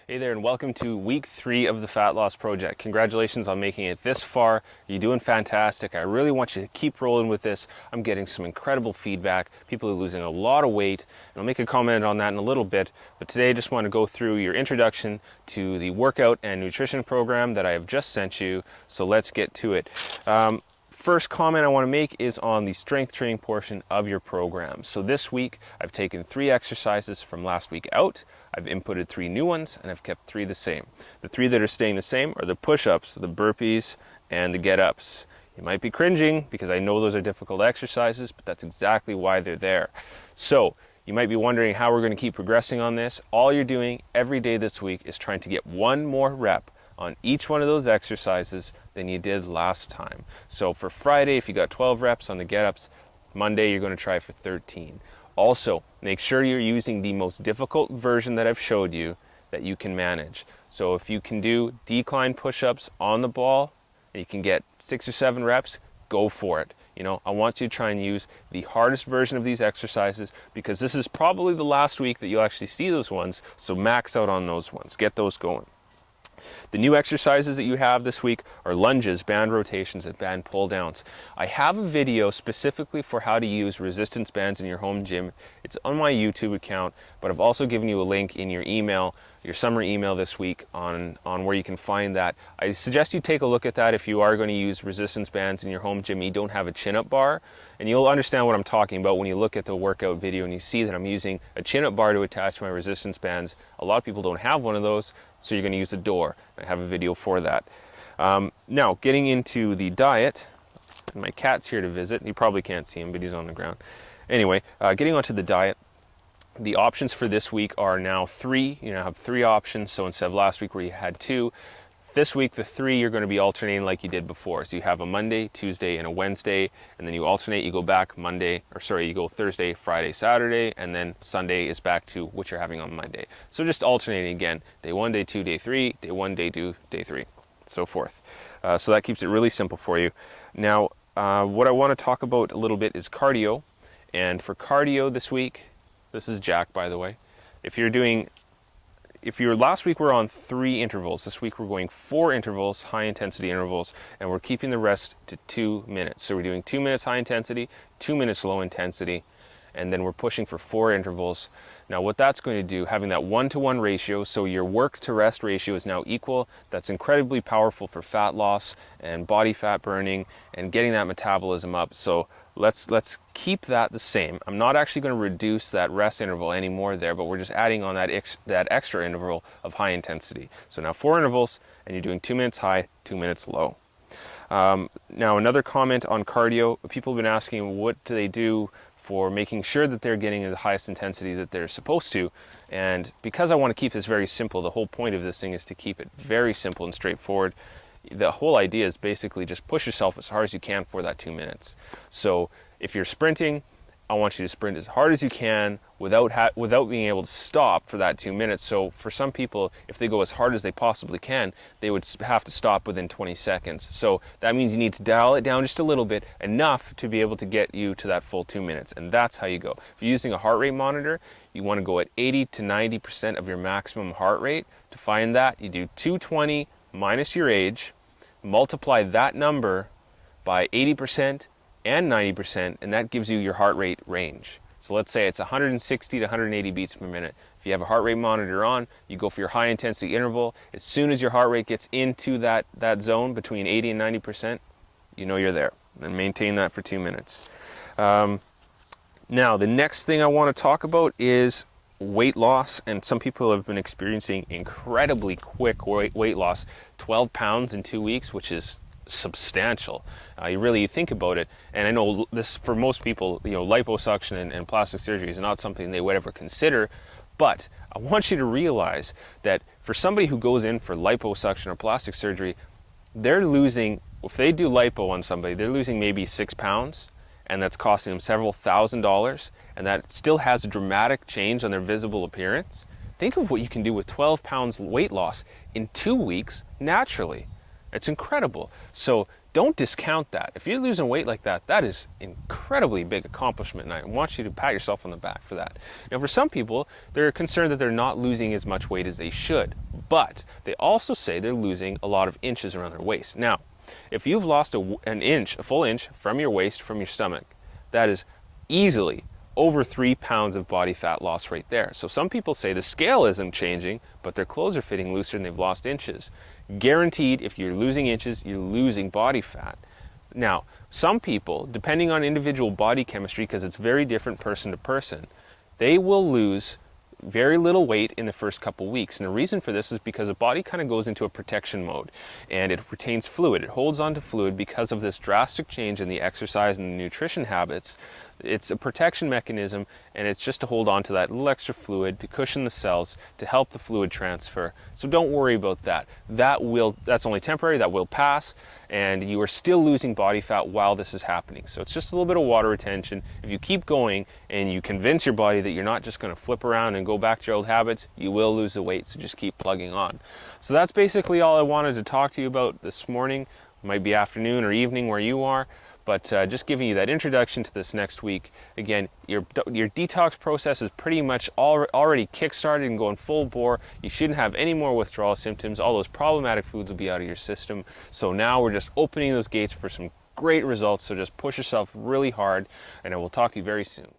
Hey there, and welcome to week 3 of the Fat Loss Project. Congratulations on making it this far. You're doing fantastic. I really want you to keep rolling with this. I'm getting some incredible feedback. People are losing a lot of weight, and I'll make a comment on that in a little bit. But today I just want to go through your introduction to the workout and nutrition program that I have just sent you. So let's get to it. First comment I want to make is on the strength training portion of your program. So this week I've taken 3 exercises from last week out. I've inputted 3 new ones and I've kept 3 the same. The 3 that are staying the same are the push-ups, the burpees, and the get-ups. You might be cringing because I know those are difficult exercises, but that's exactly why they're there. So you might be wondering how we're going to keep progressing on this. All you're doing every day this week is trying to get 1 more rep on each one of those exercises than you did last time. So for Friday, if you got 12 reps on the get-ups, Monday you're going to try for 13. Also, make sure you're using the most difficult version that I've showed you that you can manage. So if you can do decline push-ups on the ball and you can get 6 or 7 reps, go for it. I want you to try and use the hardest version of these exercises because this is probably the last week that you'll actually see those ones, so max out on those ones. Get those going. The new exercises that you have this week are lunges, band rotations, and band pull downs. I have a video specifically for how to use resistance bands in your home gym. It's on my YouTube account, but I've also given you a link in your email, your summer email this week on where you can find that. I suggest you take a look at that if you are going to use resistance bands in your home gym. You don't have a chin-up bar, and you'll understand what I'm talking about when you look at the workout video and you see that I'm using a chin-up bar to attach my resistance bands. A lot of people don't have one of those, so you're going to use a door. I have a video for that. Now, getting into the diet, and my cat's here to visit. You probably can't see him, but he's on the ground. Anyway, getting onto the diet, the options for this week are now 3. You now have 3 options, so instead of last week where you had 2, this week the 3 you're going to be alternating like you did before. So you have a Monday, Tuesday, and a Wednesday, and then you alternate. You go back you go Thursday, Friday, Saturday, and then Sunday is back to what you're having on Monday. So just alternating again, day 1, day 2, day 3, day 1, day 2, day 3, so forth. So that keeps it really simple for you. Now, what I want to talk about a little bit is cardio. And for cardio this week, this is Jack, by the way. If you're last week we're on 3 intervals. This week we're going 4 intervals, high intensity intervals, and we're keeping the rest to 2 minutes. So we're doing 2 minutes high intensity, 2 minutes low intensity, and then we're pushing for 4 intervals. Now what that's going to do, having that 1-to-1 ratio, so your work to rest ratio is now equal, that's incredibly powerful for fat loss and body fat burning and getting that metabolism up. So let's keep that the same. I'm not actually going to reduce that rest interval anymore there, but we're just adding on that extra interval of high intensity. So now 4 intervals, and you're doing 2 minutes high, 2 minutes low. Now another comment on cardio. People have been asking what do they do for making sure that they're getting the highest intensity that they're supposed to. And because I want to keep this very simple, the whole point of this thing is to keep it very simple and straightforward. The whole idea is basically just push yourself as hard as you can for that 2 minutes. So if you're sprinting, I want you to sprint as hard as you can without being able to stop for that 2 minutes. So for some people, if they go as hard as they possibly can, they would have to stop within 20 seconds. So that means you need to dial it down just a little bit, enough to be able to get you to that full 2 minutes. And that's how you go. If you're using a heart rate monitor, you want to go at 80 to 90% of your maximum heart rate. To find that, you do 220 minus your age, multiply that number by 80% and 90%, and that gives you your heart rate range. So let's say it's 160 to 180 beats per minute. If you have a heart rate monitor on, you go for your high intensity interval. As soon as your heart rate gets into that zone between 80 and 90%, you know you're there. And maintain that for 2 minutes. Now, the next thing I want to talk about is weight loss, and some people have been experiencing incredibly quick weight loss, 12 pounds in 2 weeks, which is substantial. You really think about it, and I know this for most people, liposuction and plastic surgery is not something they would ever consider, but I want you to realize that for somebody who goes in for liposuction or plastic surgery, they're losing, if they do lipo on somebody, they're losing maybe 6 pounds, and that's costing them several $1,000s, and that still has a dramatic change on their visible appearance. Think of what you can do with 12 pounds weight loss in 2 weeks naturally. It's incredible. So don't discount that. If you're losing weight like that, that is incredibly big accomplishment, and I want you to pat yourself on the back for that. Now, for some people, they're concerned that they're not losing as much weight as they should, but they also say they're losing a lot of inches around their waist. Now, if you've lost a full inch from your waist, from your stomach, that is easily over 3 pounds of body fat loss right there. So some people say the scale isn't changing, but their clothes are fitting looser and they've lost inches. Guaranteed, if you're losing inches, you're losing body fat. Now, some people, depending on individual body chemistry, because it's very different person to person, they will lose very little weight in the first couple weeks. And the reason for this is because the body kind of goes into a protection mode and it retains fluid. It holds on to fluid because of this drastic change in the exercise and the nutrition habits. It's a protection mechanism, and it's just to hold on to that little extra fluid, to cushion the cells, to help the fluid transfer. So don't worry about that. That's only temporary, that will pass, and you are still losing body fat while this is happening. So it's just a little bit of water retention. If you keep going and you convince your body that you're not just going to flip around and go back to your old habits, you will lose the weight, so just keep plugging on. So that's basically all I wanted to talk to you about this morning. It might be afternoon or evening where you are. But just giving you that introduction to this next week. Again, your detox process is pretty much already kick-started and going full bore. You shouldn't have any more withdrawal symptoms. All those problematic foods will be out of your system. So now we're just opening those gates for some great results. So just push yourself really hard, and I will talk to you very soon.